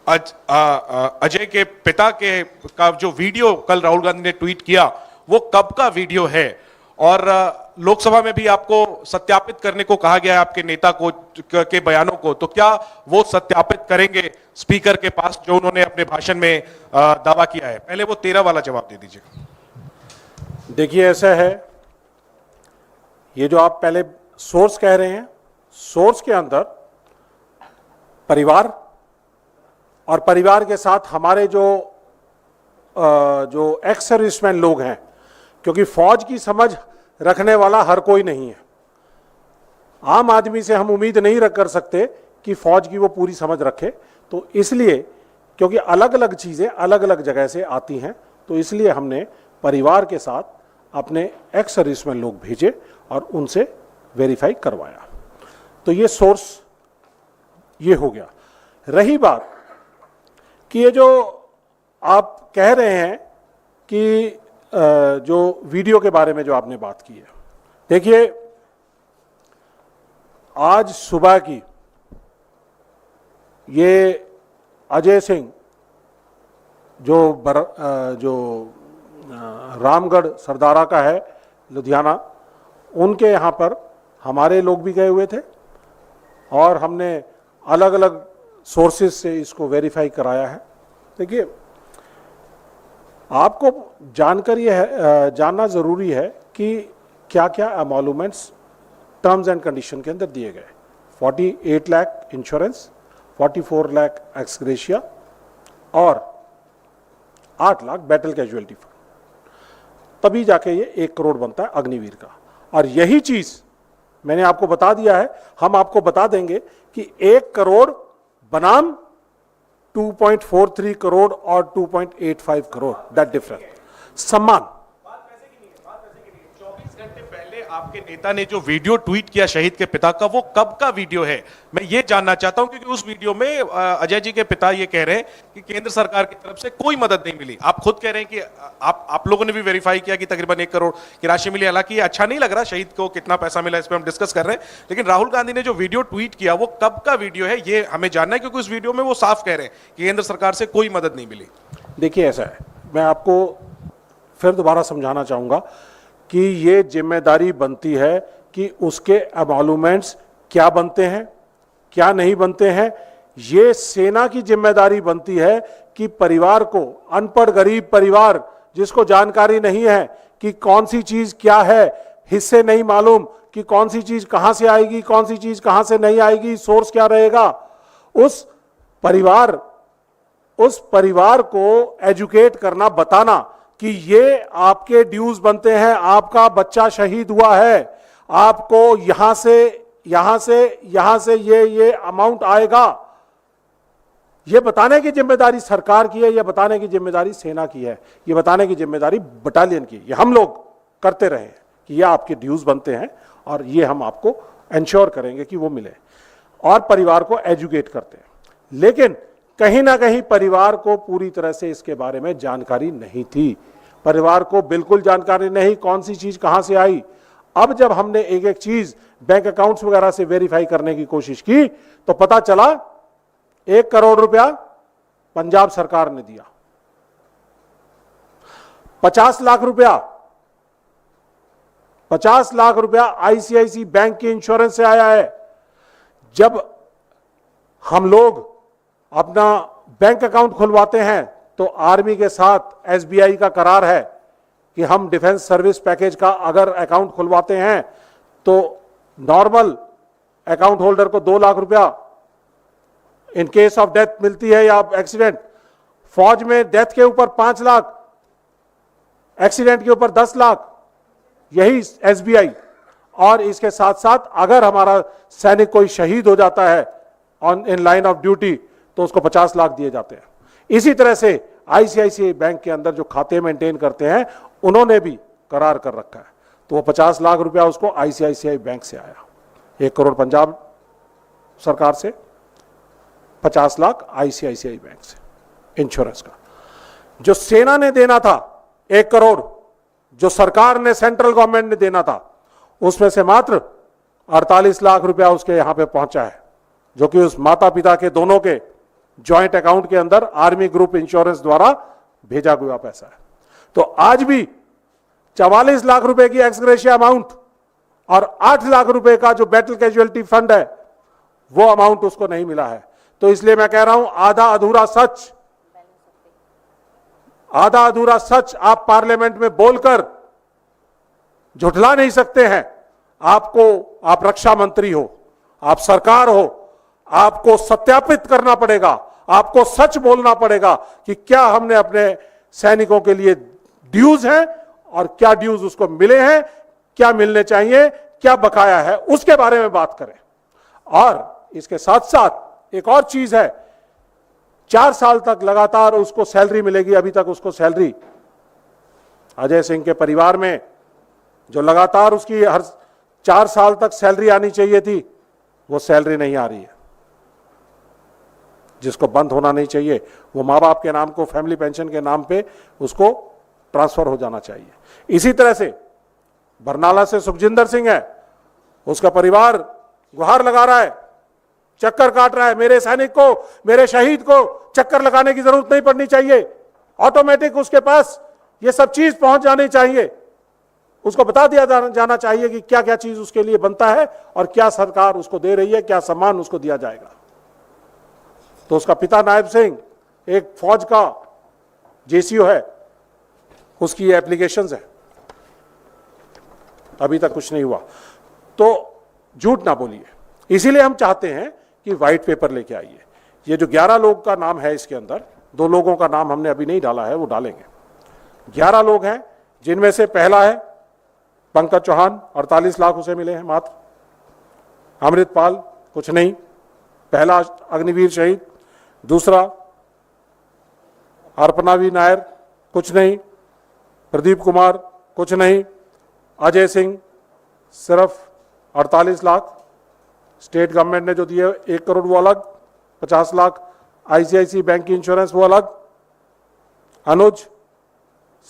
अजय के पिता का जो वीडियो कल राहुल गांधी ने ट्वीट किया, वो कब का वीडियो है? और लोकसभा में भी आपको सत्यापित करने को कहा गया है आपके नेता को के बयानों को, तो क्या वो सत्यापित करेंगे स्पीकर के पास जो उन्होंने अपने भाषण में दावा किया है? पहले वो 13 वाला जवाब दे दीजिए। देखिए, ऐसा है, ये जो आप पहले सोर्स कह रहे हैं, सोर्स के अंदर परिवार और परिवार के साथ हमारे जो एक्स सर्विसमैन लोग हैं, क्योंकि फौज की समझ रखने वाला हर कोई नहीं है। आम आदमी से हम उम्मीद नहीं रख कर सकते कि फौज की वो पूरी समझ रखे। तो इसलिए, क्योंकि अलग अलग चीज़ें अलग अलग जगह से आती हैं, तो इसलिए हमने परिवार के साथ अपने एक्स सर्विसमैन लोग भेजे और उनसे वेरीफाई करवाया। तो ये सोर्स ये हो गया। रही बात कि ये जो आप कह रहे हैं कि जो वीडियो के बारे में जो आपने बात की है, देखिए, आज सुबह की ये अजय सिंह जो रामगढ़ सरदारा का है, लुधियाना, उनके यहाँ पर हमारे लोग भी गए हुए थे और हमने अलग अलग सोर्सेज से इसको वेरीफाई कराया है। देखिए, आपको जानकारी है, जानना ज़रूरी है कि क्या क्या एमोलूमेंट्स टर्म्स एंड कंडीशन के अंदर दिए गए। 48 लाख इंश्योरेंस, 44 लाख एक्सग्रेशिया और 8 लाख बैटल कैजुअलिटी फंड, तभी जाके ये 1 करोड़ बनता है अग्निवीर का। और यही चीज़ मैंने आपको बता दिया है, हम आपको बता देंगे कि 1 करोड़ बनाम 2.43 करोड़ और 2.85 करोड़, दैट डिफरेंस सम्मान। 24 घंटे पहले आपके नेता ने जो वीडियो ट्वीट किया शहीद के पिता का, वो कब का वीडियो है? मैं ये जानना चाहता हूं, क्योंकि उस वीडियो में अजय जी के पिता ये कह रहे हैं कि केंद्र सरकार की तरफ से कोई मदद नहीं मिली। आप खुद कह रहे हैं कि आप लोगों ने भी वेरीफाई किया कि तकरीबन 1 करोड़ की राशि मिली। हालांकि ये अच्छा नहीं लग रहा शहीद को कितना पैसा मिला, इस पर हम डिस्कस कर रहे हैं, लेकिन राहुल गांधी ने जो वीडियो ट्वीट किया वो कब का वीडियो है, ये हमें जानना है, क्योंकि उस वीडियो में वो साफ कह रहे हैं कि केंद्र सरकार से कोई मदद नहीं मिली। देखिए, ऐसा है, मैं आपको फिर दोबारा समझाना चाहूँगा कि ये जिम्मेदारी बनती है कि उसके एमोलूमेंट्स क्या बनते हैं, क्या नहीं बनते हैं। ये सेना की जिम्मेदारी बनती है कि परिवार को, अनपढ़ गरीब परिवार जिसको जानकारी नहीं है कि कौन सी चीज़ क्या है, हिस्से नहीं मालूम कि कौन सी चीज़ कहाँ से आएगी, कौन सी चीज़ कहाँ से नहीं आएगी, सोर्स क्या रहेगा, उस परिवार को एजुकेट करना, बताना कि ये आपके ड्यूज बनते हैं, आपका बच्चा शहीद हुआ है, आपको यहां से ये अमाउंट आएगा, ये बताने की जिम्मेदारी सरकार की है, ये बताने की जिम्मेदारी सेना की है, ये बताने की जिम्मेदारी बटालियन की। ये हम लोग करते रहे हैं कि ये आपके ड्यूज बनते हैं और ये हम आपको इंश्योर करेंगे कि वो मिले, और परिवार को एजुकेट करते हैं। लेकिन कहीं ना कहीं परिवार को पूरी तरह से इसके बारे में जानकारी नहीं थी। परिवार को बिल्कुल जानकारी नहीं, कौन सी चीज कहां से आई। अब जब हमने एक एक चीज बैंक अकाउंट्स वगैरह से वेरीफाई करने की कोशिश की तो पता चला 1 करोड़ रुपया पंजाब सरकार ने दिया, 50 लाख रुपया आईसीआईसी बैंक के इंश्योरेंस से आया है। जब हम लोग अपना बैंक अकाउंट खुलवाते हैं तो आर्मी के साथ एसबीआई का करार है कि हम डिफेंस सर्विस पैकेज का अगर अकाउंट खुलवाते हैं तो नॉर्मल अकाउंट होल्डर को 2 लाख रुपया इन केस ऑफ डेथ मिलती है या एक्सीडेंट। फौज में डेथ के ऊपर 5 लाख, एक्सीडेंट के ऊपर 10 लाख, यही एसबीआई। और इसके साथ साथ अगर हमारा सैनिक कोई शहीद हो जाता है on in line of duty तो उसको 50 लाख दिए जाते हैं। इसी तरह से आईसीआईसीआई बैंक के अंदर जो खाते मेंटेन करते हैं उन्होंने भी करार कर रखा है, तो वो 50 लाख रुपया उसको आईसीआईसीआई बैंक से आया। 1 करोड़ पंजाब सरकार से, 50 लाख आईसीआईसीआई बैंक से इंश्योरेंस का। जो सेना ने देना था 1 करोड़, जो सरकार ने, सेंट्रल गवर्नमेंट ने देना था, उसमें से मात्र 48 लाख रुपया उसके यहां पे पहुंचा है, जो कि उस माता पिता के दोनों के जॉइंट अकाउंट के अंदर आर्मी ग्रुप इंश्योरेंस द्वारा भेजा गया पैसा है। तो आज भी 44 लाख रुपए की एक्सग्रेशिया अमाउंट और 8 लाख रुपए का जो बैटल कैजुअलिटी फंड है वो अमाउंट उसको नहीं मिला है। तो इसलिए मैं कह रहा हूं आधा अधूरा सच आप पार्लियामेंट में बोलकर झुठला नहीं सकते हैं। आप रक्षा मंत्री हो, आप सरकार हो, आपको सत्यापित करना पड़ेगा, आपको सच बोलना पड़ेगा कि क्या हमने अपने सैनिकों के लिए ड्यूज हैं और क्या ड्यूज उसको मिले हैं, क्या मिलने चाहिए, क्या बकाया है, उसके बारे में बात करें। और इसके साथ साथ एक और चीज है, 4 साल तक लगातार उसको सैलरी मिलेगी। अभी तक उसको सैलरी, अजय सिंह के परिवार में जो लगातार उसकी हर 4 साल तक सैलरी आनी चाहिए थी, वो सैलरी नहीं आ रही है, जिसको बंद होना नहीं चाहिए। वो माँ बाप के नाम को फैमिली पेंशन के नाम पे उसको ट्रांसफर हो जाना चाहिए। इसी तरह से बरनाला से सुखजिंदर सिंह है, उसका परिवार गुहार लगा रहा है, चक्कर काट रहा है, मेरे सैनिक को, मेरे शहीद को चक्कर लगाने की जरूरत नहीं पड़नी चाहिए, ऑटोमेटिक उसके पास ये सब चीज पहुंच जानी चाहिए। उसको बता दिया जाना चाहिए कि क्या क्या चीज उसके लिए बनता है और क्या सरकार उसको दे रही है, क्या सम्मान उसको दिया जाएगा। तो उसका पिता नायब सिंह एक फौज का जेसीओ है, उसकी एप्लीकेशंस है, अभी तक कुछ नहीं हुआ। तो झूठ ना बोलिए। इसीलिए हम चाहते हैं कि व्हाइट पेपर लेके आइए। ये जो 11 लोग का नाम है इसके अंदर, 2 लोगों का नाम हमने अभी नहीं डाला है, वो डालेंगे। 11 लोग हैं, जिनमें से पहला है पंकज चौहान, 48 लाख उसे मिले हैं मात्र। अमृतपाल कुछ नहीं, पहला अग्निवीर शहीद। दूसरा अर्पनावी नायर कुछ नहीं, प्रदीप कुमार कुछ नहीं, अजय सिंह सिर्फ 48 लाख। स्टेट गवर्नमेंट ने जो दिए 1 करोड़ वो अलग, 50 लाख आईसीआईसी बैंक की इंश्योरेंस वो अलग। अनुज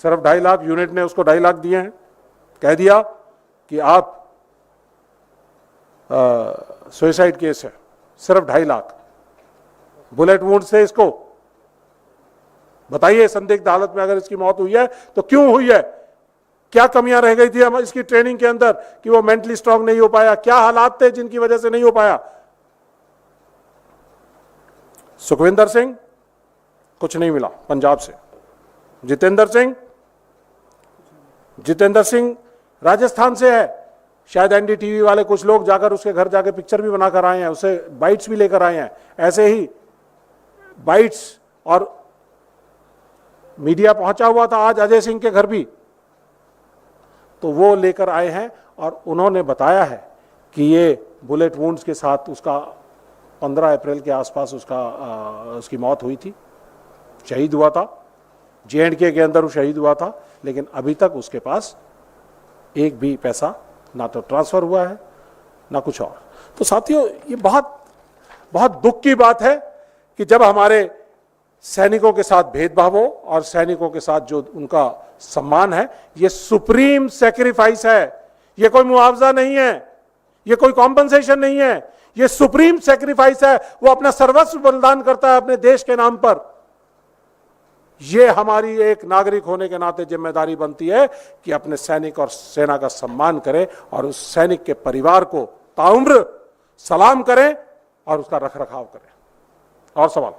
सिर्फ 2.5 लाख, यूनिट ने उसको 2.5 लाख दिए हैं। कह दिया कि आप सुसाइड केस है, सिर्फ 2.5 लाख। बुलेट वुंड से इसको बताइए, संदिग्ध हालत में अगर इसकी मौत हुई है तो क्यों हुई है, क्या कमियां रह गई थी हम इसकी ट्रेनिंग के अंदर कि वो मेंटली स्ट्रांग नहीं हो पाया, क्या हालात थे जिनकी वजह से नहीं हो पाया। सुखविंदर सिंह कुछ नहीं मिला पंजाब से। जितेंद्र सिंह राजस्थान से है, शायद एनडीटीवी वाले कुछ लोग जाकर उसके घर जाकर पिक्चर भी बनाकर आए हैं, उसे बाइट्स भी लेकर आए हैं। ऐसे ही बाइट्स और मीडिया पहुंचा हुआ था आज अजय सिंह के घर भी, तो वो लेकर आए हैं और उन्होंने बताया है कि ये बुलेट वुंड्स के साथ उसका 15 अप्रैल के आसपास उसकी मौत हुई थी, शहीद हुआ था। JNK के अंदर वो शहीद हुआ था, लेकिन अभी तक उसके पास एक भी पैसा ना तो ट्रांसफर हुआ है ना कुछ और। तो साथियों, ये बहुत बहुत दुख की बात है कि जब हमारे सैनिकों के साथ भेदभाव हो और सैनिकों के साथ जो उनका सम्मान है, ये सुप्रीम सैक्रिफाइस है। ये कोई मुआवजा नहीं है, ये कोई कॉम्पनसेशन नहीं है, ये सुप्रीम सैक्रिफाइस है। वो अपना सर्वस्व बलिदान करता है अपने देश के नाम पर। ये हमारी एक नागरिक होने के नाते जिम्मेदारी बनती है कि अपने सैनिक और सेना का सम्मान करें और उस सैनिक के परिवार को ताउम्र सलाम करें और उसका रखरखाव करें। और सवाल?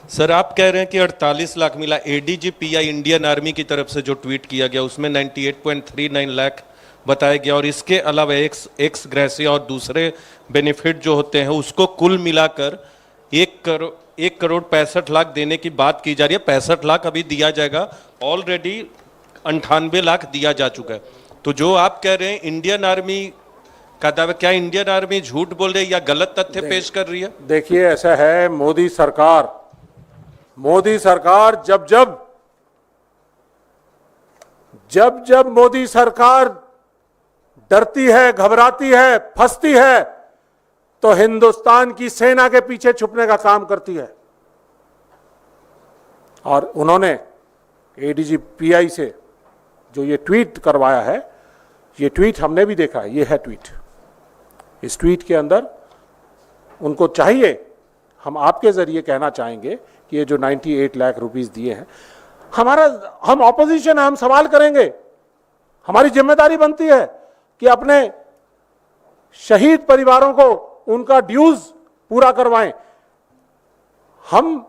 सर, आप कह रहे हैं कि 48 लाख मिला। एडीजीपीआई इंडियन आर्मी की तरफ से जो ट्वीट किया गया उसमें 98.39 लाख बताया गया और इसके अलावा एक्स ग्रेसिया और दूसरे बेनिफिट जो होते हैं उसको कुल मिलाकर 1,65,00,000 देने की बात की जा रही है। 65 लाख अभी दिया जाएगा, ऑलरेडी 98 लाख दिया जा चुका है। तो जो आप कह रहे हैं इंडियन आर्मी का दावा, क्या इंडियन आर्मी झूठ बोल रही है या गलत तथ्य पेश कर रही है? देखिए, ऐसा है, मोदी सरकार जब मोदी सरकार डरती है, घबराती है, फंसती है, तो हिंदुस्तान की सेना के पीछे छुपने का काम करती है। और उन्होंने एडीजीपीआई से जो ये ट्वीट करवाया है, ये ट्वीट हमने भी देखा है, ये है ट्वीट। इस ट्वीट के अंदर उनको चाहिए, हम आपके जरिए कहना चाहेंगे कि ये जो 98 लाख रुपीस दिए हैं, हम ऑपोजिशन है, हम सवाल करेंगे। हमारी जिम्मेदारी बनती है कि अपने शहीद परिवारों को उनका ड्यूज पूरा करवाएं। हम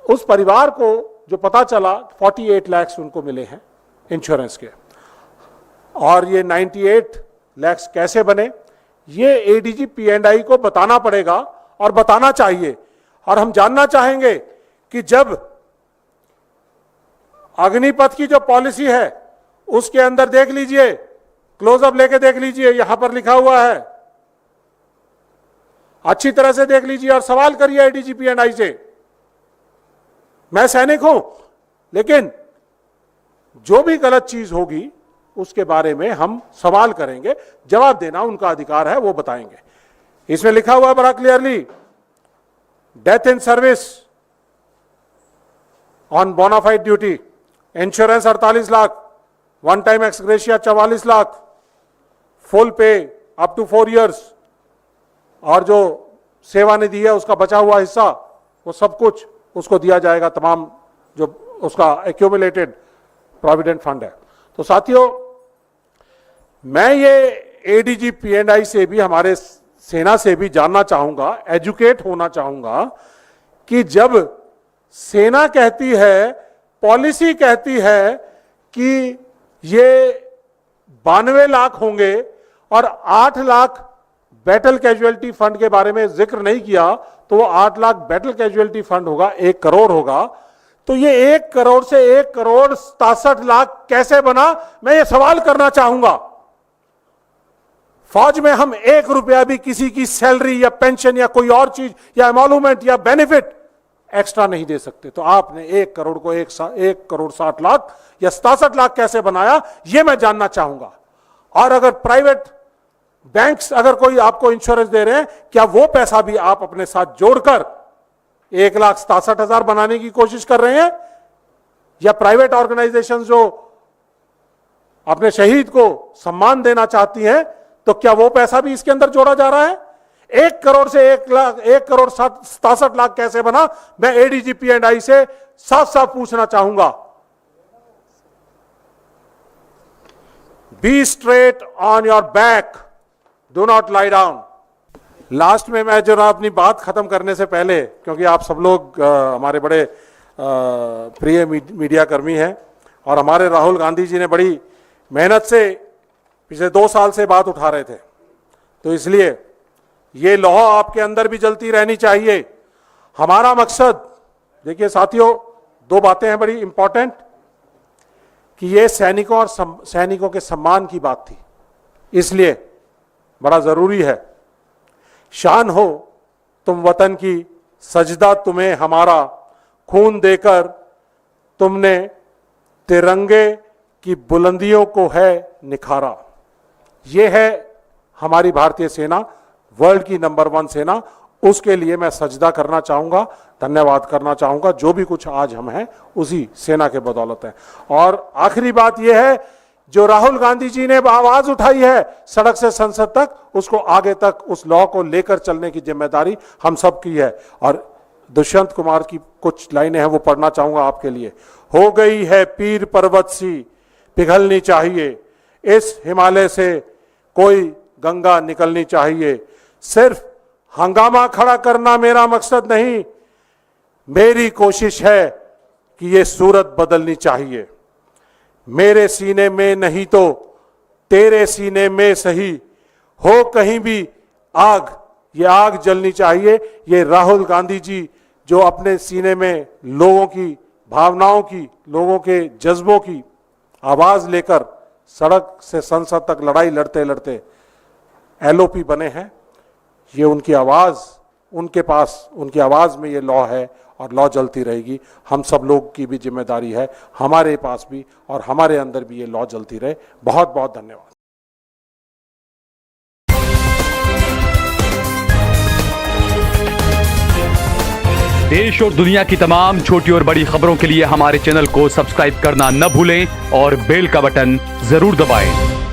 उस परिवार को जो पता चला 48 लाख उनको मिले हैं इंश्योरेंस के, और ये 98 लाख कैसे बने, ये एडीजी P&I को बताना पड़ेगा और बताना चाहिए। और हम जानना चाहेंगे कि जब अग्निपथ की जो पॉलिसी है उसके अंदर देख लीजिए, क्लोजअप लेके देख लीजिए, यहां पर लिखा हुआ है, अच्छी तरह से देख लीजिए और सवाल करिए एडीजी P&I से। मैं सैनिक हूं, लेकिन जो भी गलत चीज होगी उसके बारे में हम सवाल करेंगे, जवाब देना उनका अधिकार है, वो बताएंगे। इसमें लिखा हुआ बड़ा clearly, death in service on bona fide duty, insurance 48 lakh, one time ex gratia 44 lakh, full pay up to 4 years, और जो सेवानिधि है उसका बचा हुआ हिस्सा, वो सब कुछ उसको दिया जाएगा, तमाम जो उसका एक्यूमुलेटेड प्रोविडेंट फंड है। तो साथियों, मैं ये एडीजी P&I से भी, हमारे सेना से भी जानना चाहूंगा, एजुकेट होना चाहूंगा कि जब सेना कहती है, पॉलिसी कहती है कि ये 92 लाख होंगे और 8 लाख बैटल कैजुअलिटी फंड के बारे में जिक्र नहीं किया, तो वो 8 लाख बैटल कैजुअलिटी फंड होगा, 1 करोड़ होगा। तो ये 1 करोड़ से 1,67,00,000 कैसे बना, मैं ये सवाल करना चाहूंगा। फौज में हम 1 रुपया भी किसी की सैलरी या पेंशन या कोई और चीज या एमोलूमेंट या बेनिफिट एक्स्ट्रा नहीं दे सकते। तो आपने 1 करोड़ को 1 करोड़ 60 लाख या 67 लाख कैसे बनाया, ये मैं जानना चाहूंगा। और अगर प्राइवेट बैंक्स अगर कोई आपको इंश्योरेंस दे रहे हैं, क्या वो पैसा भी आप अपने साथ जोड़कर 1,67,000 बनाने की कोशिश कर रहे हैं? या प्राइवेट ऑर्गेनाइजेशंस जो अपने शहीद को सम्मान देना चाहती हैं, तो क्या वो पैसा भी इसके अंदर जोड़ा जा रहा है? 1 करोड़ से 1 करोड़ 67 लाख कैसे बना, मैं एडीजी P&I से साफ साफ पूछना चाहूंगा। Be straight on your back, do not lie down. Last में मैं जरा अपनी बात खत्म करने से पहले, क्योंकि आप सब लोग हमारे बड़े प्रिय मीडिया कर्मी हैं और हमारे राहुल गांधी जी ने बड़ी मेहनत से पिछले 2 साल से बात उठा रहे थे, तो इसलिए ये लौह आपके अंदर भी जलती रहनी चाहिए। हमारा मकसद, देखिए साथियों, 2 बातें हैं बड़ी इंपॉर्टेंट, कि ये सैनिकों के सम्मान की बात थी, इसलिए बड़ा जरूरी है। शान हो तुम वतन की, सजदा तुम्हें हमारा, खून देकर तुमने तिरंगे की बुलंदियों को है निखारा। ये है हमारी भारतीय सेना, वर्ल्ड की नंबर 1 सेना, उसके लिए मैं सजदा करना चाहूंगा, धन्यवाद करना चाहूंगा। जो भी कुछ आज हम हैं उसी सेना के बदौलत है। और आखिरी बात यह है, जो राहुल गांधी जी ने आवाज उठाई है सड़क से संसद तक, उसको आगे तक उस लॉ को लेकर चलने की जिम्मेदारी हम सब की है। और दुष्यंत कुमार की कुछ लाइनें हैं वो पढ़ना चाहूंगा आपके लिए। हो गई है पीर पर्वत सी पिघलनी चाहिए, इस हिमालय से कोई गंगा निकलनी चाहिए। सिर्फ हंगामा खड़ा करना मेरा मकसद नहीं, मेरी कोशिश है कि ये सूरत बदलनी चाहिए। मेरे सीने में नहीं तो तेरे सीने में सही, हो कहीं भी आग, ये आग जलनी चाहिए। ये राहुल गांधी जी जो अपने सीने में लोगों की भावनाओं की, लोगों के जज्बों की आवाज लेकर सड़क से संसद तक लड़ाई लड़ते लड़ते एलओपी बने हैं, ये उनकी आवाज, उनके पास, उनकी आवाज में ये लॉ है और लॉ जलती रहेगी। हम सब लोग की भी जिम्मेदारी है, हमारे पास भी और हमारे अंदर भी ये लॉ जलती रहे। बहुत बहुत धन्यवाद। देश और दुनिया की तमाम छोटी और बड़ी खबरों के लिए हमारे चैनल को सब्सक्राइब करना न भूलें और बेल का बटन जरूर दबाएं।